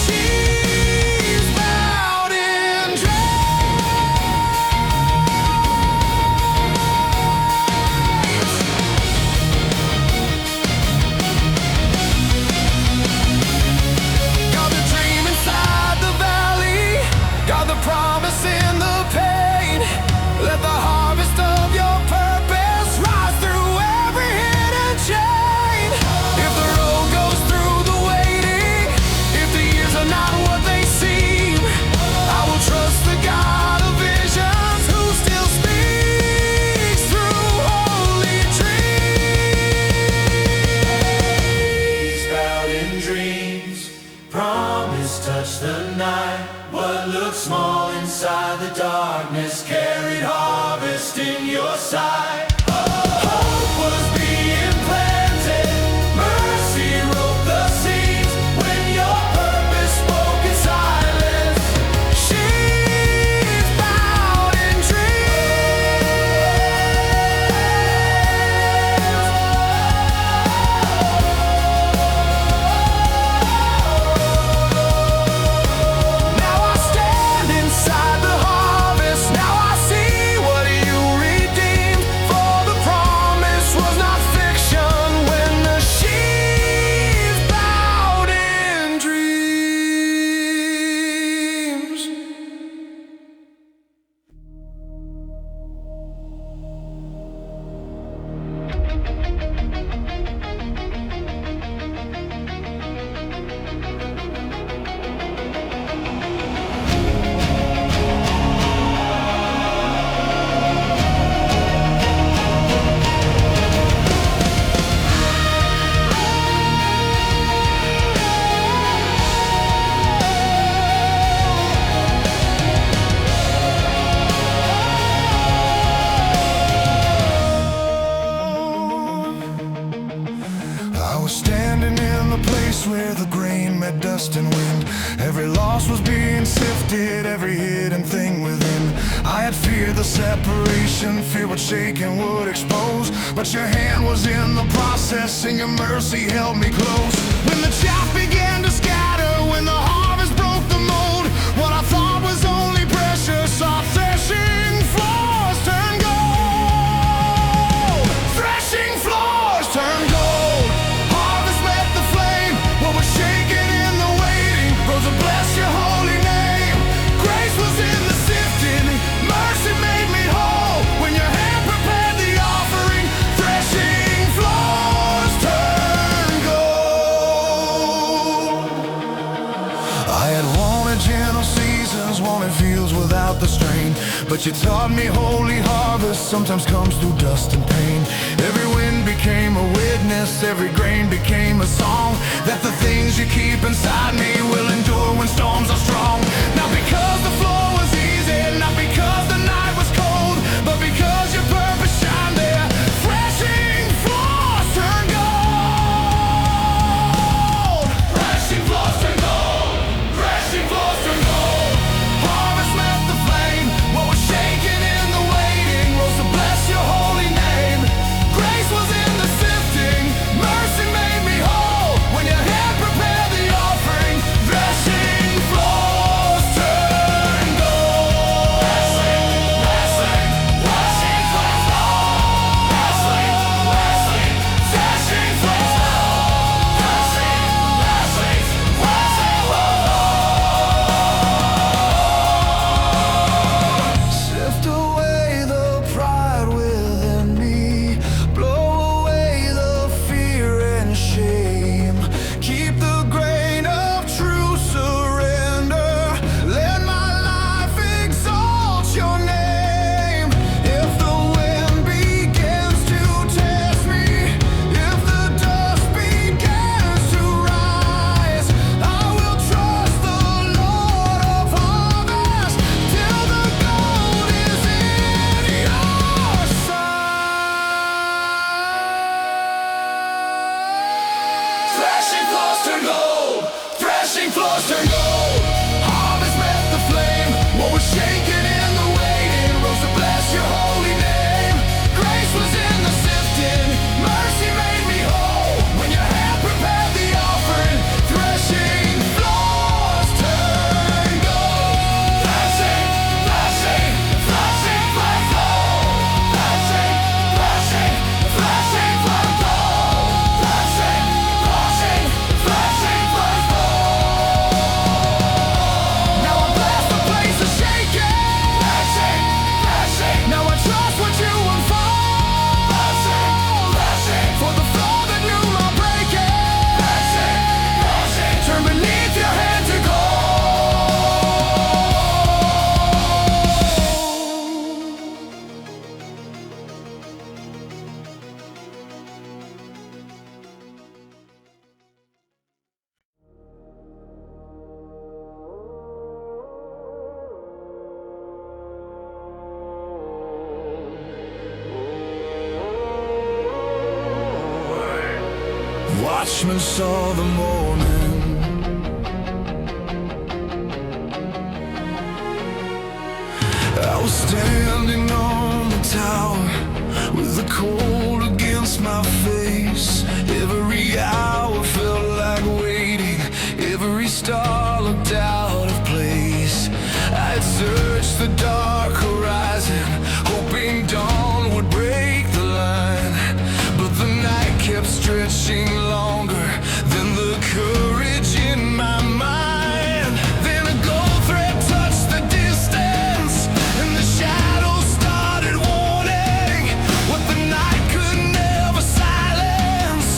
She's bowed in Got the dream inside the valley, got the promise in the pain. Let the harvest of your purpose rise through every hidden chain. If the road goes through the waiting, if the years are not what they seem, I will trust the God of visions who still speaks through holy dreams. Bowed in dreams, promise touched the night. What looked small inside the darkness carried harvest in your sight. Hope was being planted. Mercy wrote the seeds when your purpose spoke in silence. She's bowed in Now I stand inside the harvest. Now I see what you redeemed. For the promise was not fiction when the she's bowed in dreams. I was standing in the place where the grain met dust and wind. Every loss was being sifted, every hidden thing within. I had feared the separation, fear would shake and would expose, but your hand was in the process and your mercy held me close. When the chaff began to scatter, when the harvest broke the mold, what I thought was only precious saw threshing floors turn gold. Threshing floors turn gold. Harvest met the flame. What was shaken in the waiting rose to bless your holy name. Grace was in the sifting. Mercy made me whole. When your hand prepared the offering, threshing floors turn gold. without the strain. But you taught me holy harvest sometimes comes through dust and pain. Every wind became a witness, every grain became a song, that the things you keep inside me will endure when storms are strong. Not because the floor was easy, not because the night was cold, but because your purpose shined there. Threshing floors turn gold. Threshing floors turn gold. Threshing floors turn gold. Harvest met the flame. What was shaking in the waiting rose to bless your holy name. Grace was in the sifting. Mercy made me whole when your hand prepared the offering. Threshing floors turn gold. Threshing, threshing, threshing floors gold. Threshing, threshing, threshing floors gold. Threshing, threshing, threshing floors gold. Sift away the pride within me. Blow away the fear and shame. Keep the grain of true surrender. Let my life exalt your name. If the wind begins to test me, if the dust begins to rise, I will trust the Lord of harvest till the gold is in your sight. Threshing floors turn gold. Threshing floors turn gold. Harvest met the flame. What was shaking in the waiting rose to bless your holy name. Grace was in the sifting. Mercy made me whole when your hand prepared the offering. Threshing floors turn gold. Threshing, threshing, threshing floors gold. Threshing, threshing, threshing floors gold. Threshing, threshing, threshing floors gold. Now I bless the place is shaking. Threshing, threshing. Now I trust what you unfold. Threshing, threshing. For the floor that knew my breaking. Threshing, threshing. Turn beneath your hand to Watchmen saw the morning. I was standing on the tower with the cold against my face. Every hour felt like waiting. Every star looked out of place. I had searched the dark horizon, hoping dawn would break the line. But the night kept stretching longer than the courage in my mind. Then a gold thread touched the distance, and the shadows started warning what the night could never silence.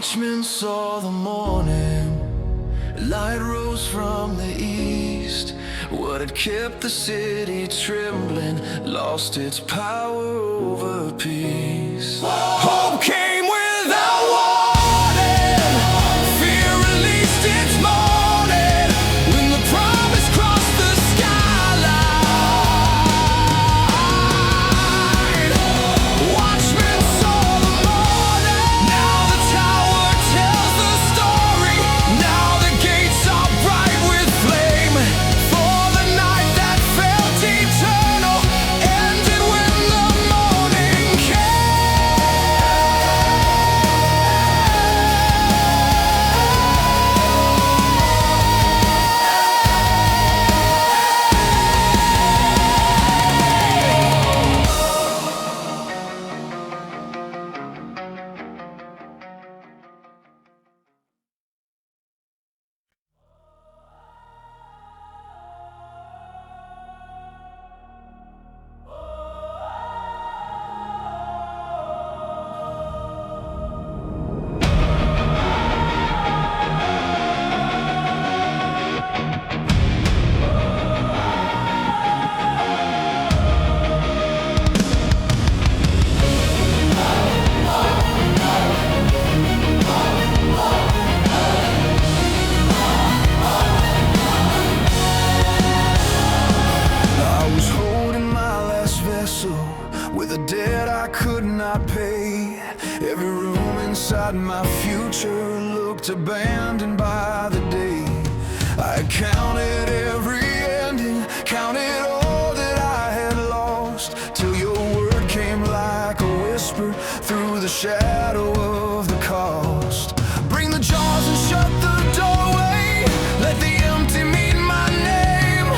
watchman saw the morning light rose from the east. What had kept the city trembling lost its power over peace. Hope came without warning, fear released its morning. When the promise crossed the skyline, watchmen saw the morning. Now the tower tells the story. Now the gates are bright with flame. For the night that felt eternal ended when the morning with a debt I could not pay. Every room inside my future looked abandoned by the day. I counted every ending, counted all that I had lost, till your word came like a whisper through the shadow of the cost. Bring the jaws and shut the doorway, let the empty mean my name.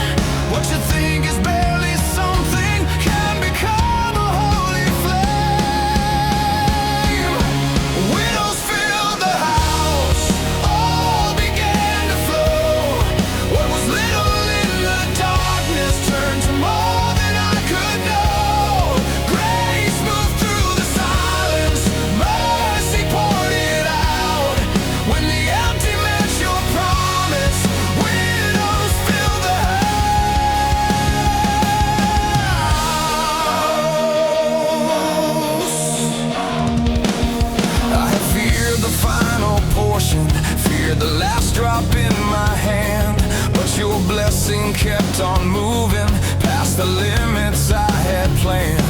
What you think is barely something can become a holy flame. Widows filled the house, all began to flow. What was little in the darkness turned to more than I could know. Grace moved through the silence, mercy poured it out. When the empty met your promise, widows filled the house. I have feared the final portion, feared the last drop in my hand, but your blessing kept on moving past the limits I had planned.